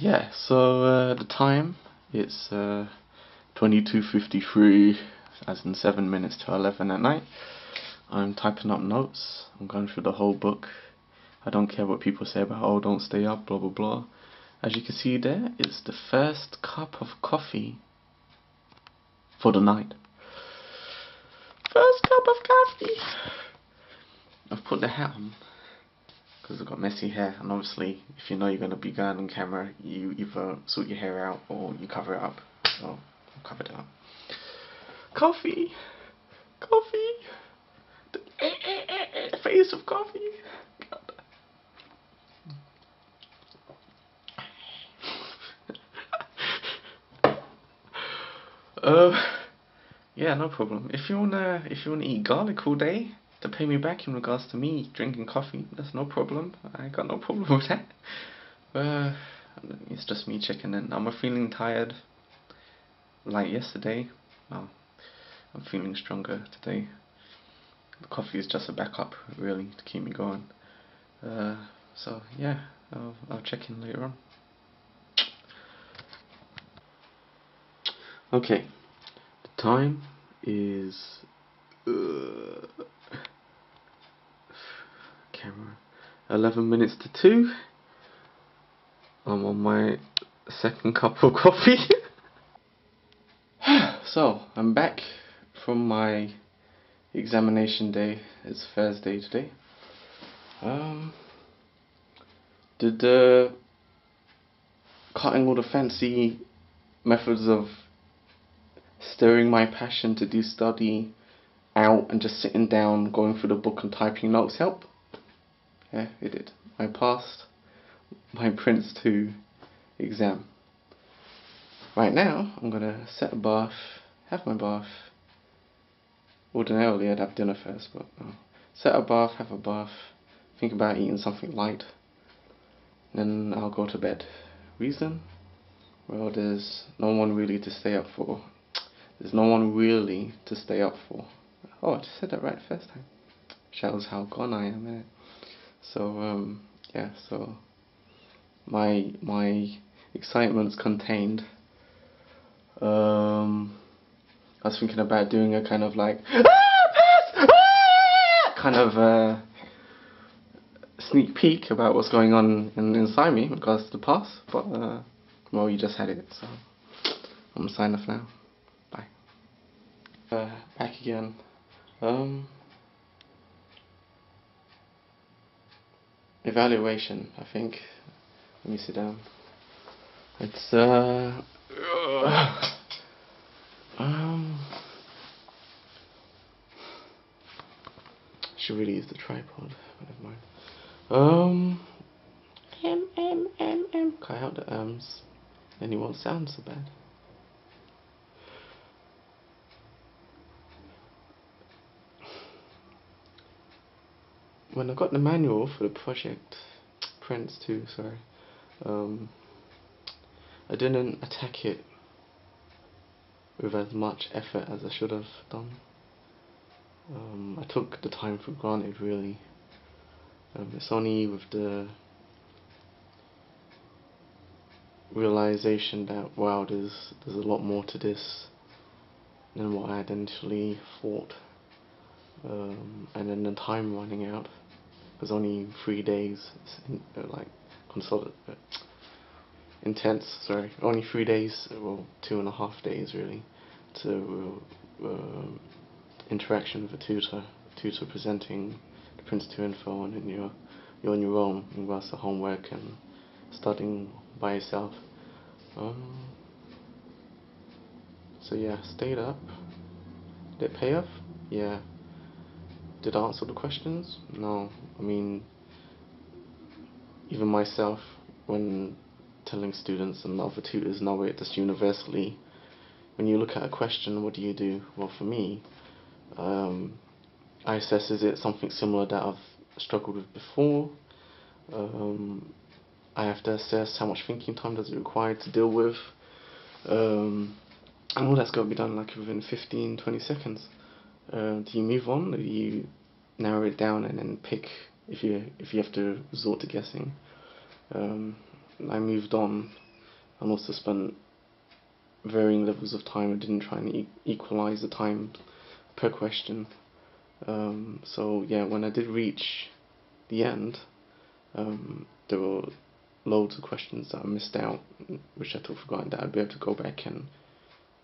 Yeah, so the time, it's 22:53, as in 7 minutes to 11 at night. I'm typing up notes. I'm going through the whole book. I don't care what people say about, oh, don't stay up, blah blah blah. As you can see there, it's the first cup of coffee for the night. First cup of coffee. I've put the hat on because I've got messy hair, and obviously if you know you're going to be going on camera, you either sort your hair out or you cover it up. So I've covered it up. Coffee, coffee, the face of coffee. Yeah, no problem. If you wanna eat garlic all day to pay me back in regards to me drinking coffee, that's no problem. I got no problem with that. It's just me checking in. I'm feeling tired, like yesterday. Well, I'm feeling stronger today. The coffee is just a backup, really, to keep me going. So yeah, I'll check in later on. Okay, the time is camera 11 minutes to 2. I'm on my second cup of coffee. So I'm back from my examination day. It's Thursday today. Did cutting all the fancy methods of stirring my passion to do study out and just sitting down, going through the book and typing notes help? Yeah, it did. I passed my Prince 2 exam. Right now, I'm gonna set a bath, have my bath. Ordinarily, I'd have dinner first, but set a bath, have a bath, think about eating something light, then I'll go to bed. Reason? Well, there's no one really to stay up for. There's no one really to stay up for. Oh, I just said that right first time. Shows how gone I am, innit? So, yeah, so my excitement's contained. I was thinking about doing a kind of like kind of sneak peek about what's going on inside me in regards to the past, but well, you just had it, so I'm gonna sign off now. Bye. Back again. Evaluation, I think. Let me sit down. It's should really use the tripod. Never mind. Cut out the then it won't sound so bad. When I got the manual for the project, Prince 2, sorry, I didn't attack it with as much effort as I should have done. I took the time for granted, really. It's only with the realization that, wow, there's a lot more to this than what I had initially thought. And then the time running out. There's only 3 days, intense, sorry, only 3 days, well, 2.5 days really, to interaction with a tutor presenting the Prince 2 info, and then you're on your own in regards to homework and studying by yourself. So yeah, stayed up. Did it pay off? Yeah. Did I answer the questions? No. I mean, even myself, when telling students and other tutors know it, just universally, when you look at a question, what do you do? Well, for me, I assess, is it something similar that I've struggled with before? I have to assess how much thinking time does it require to deal with, and all that's got to be done like within 15-20 seconds. Do you move on, or do you narrow it down and then pick if you have to resort to guessing? I moved on and also spent varying levels of time. I didn't try and equalize the time per question. So yeah, when I did reach the end, there were loads of questions that I missed out, which I took for granted that I'd be able to go back and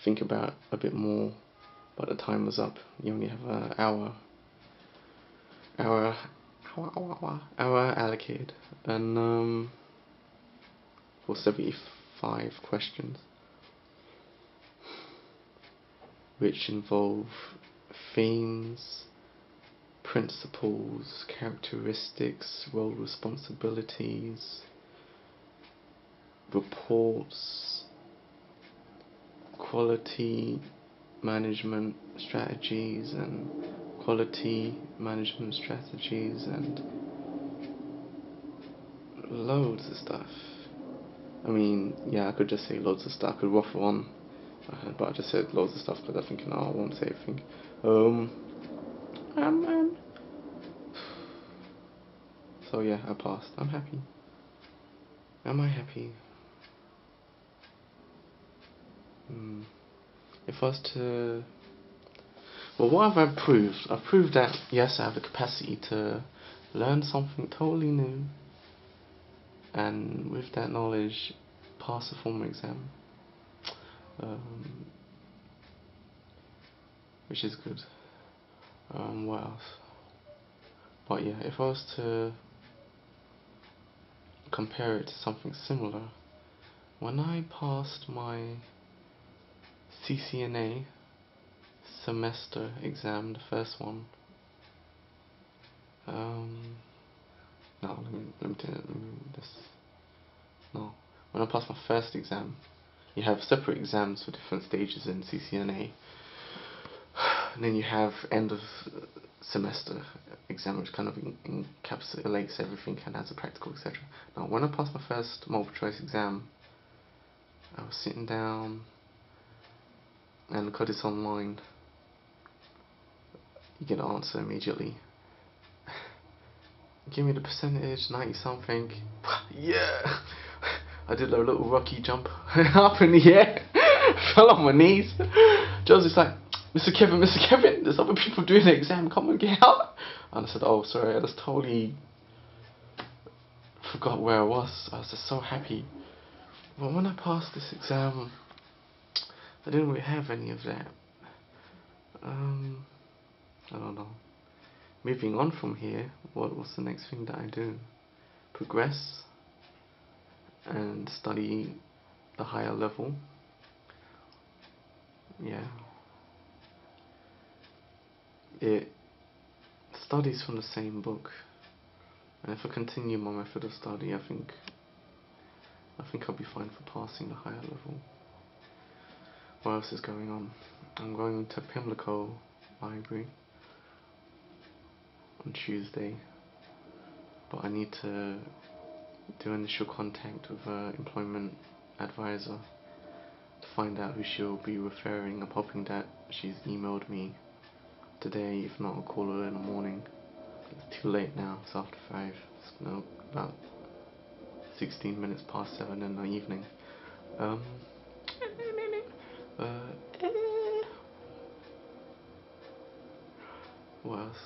think about a bit more, but the time was up. You only have an hour allocated, and for 75 questions, which involve themes, principles, characteristics, role responsibilities, reports, quality management strategies and quality management strategies, and loads of stuff. I mean, yeah, I could just say loads of stuff. I could waffle on, but I just said loads of stuff because I think, no, I won't say everything. So yeah, I passed. I'm happy. Am I happy? If I was to... Well, what have I proved? I've proved that, yes, I have the capacity to learn something totally new, and with that knowledge, pass a formal exam. Which is good. What else? But yeah, if I was to compare it to something similar, when I passed my CCNA semester exam, the first one, when I passed my first exam, you have separate exams for different stages in CCNA, and then you have end of semester exam, which kind of encapsulates everything and has a practical, etc. Now, when I passed my first multiple choice exam, I was sitting down, and because it's online, you get an answer immediately. Give me the percentage, 90 something. Yeah! I did a little rocky jump up in the air, fell on my knees. Josie's like, Mr. Kevin, there's other people doing the exam, come and get out. And I said, oh, sorry, I just totally forgot where I was. I was just so happy. Well, when I passed this exam, I didn't really have any of that. I don't know. Moving on from here, what's the next thing that I do? Progress and study the higher level. Yeah. It studies from the same book, and if I continue my method of study, I think I'll be fine for passing the higher level. What else is going on? I'm going to Pimlico Library on Tuesday, but I need to do initial contact with an employment advisor to find out who she'll be referring. I'm hoping that she's emailed me today. If not, I'll call her in the morning. It's too late now, it's after 5. It's now about 16 minutes past 7 in the evening. What else?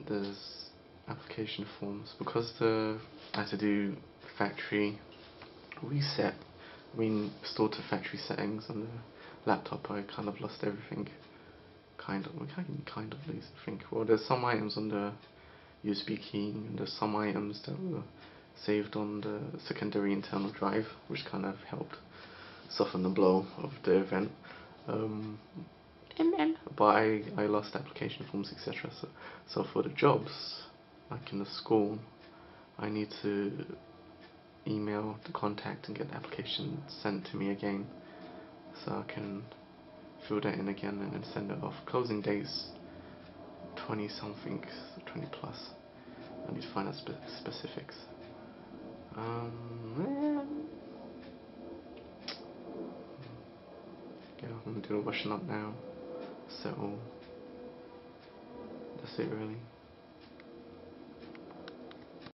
There's application forms, because I had to do factory reset. Stored to factory settings on the laptop. I kind of lost everything. Kind of lose everything. Well, there's some items on the USB key, and there's some items that were saved on the secondary internal drive, which kind of helped soften the blow of the event. But I lost application forms, etc. So for the jobs, like in the school, I need to email the contact and get the application sent to me again, so I can fill that in again and then send it off. Closing dates 20 something, 20 plus. I need to find out specifics. Yeah, I'm gonna do a washing up now. Settle. That's it really.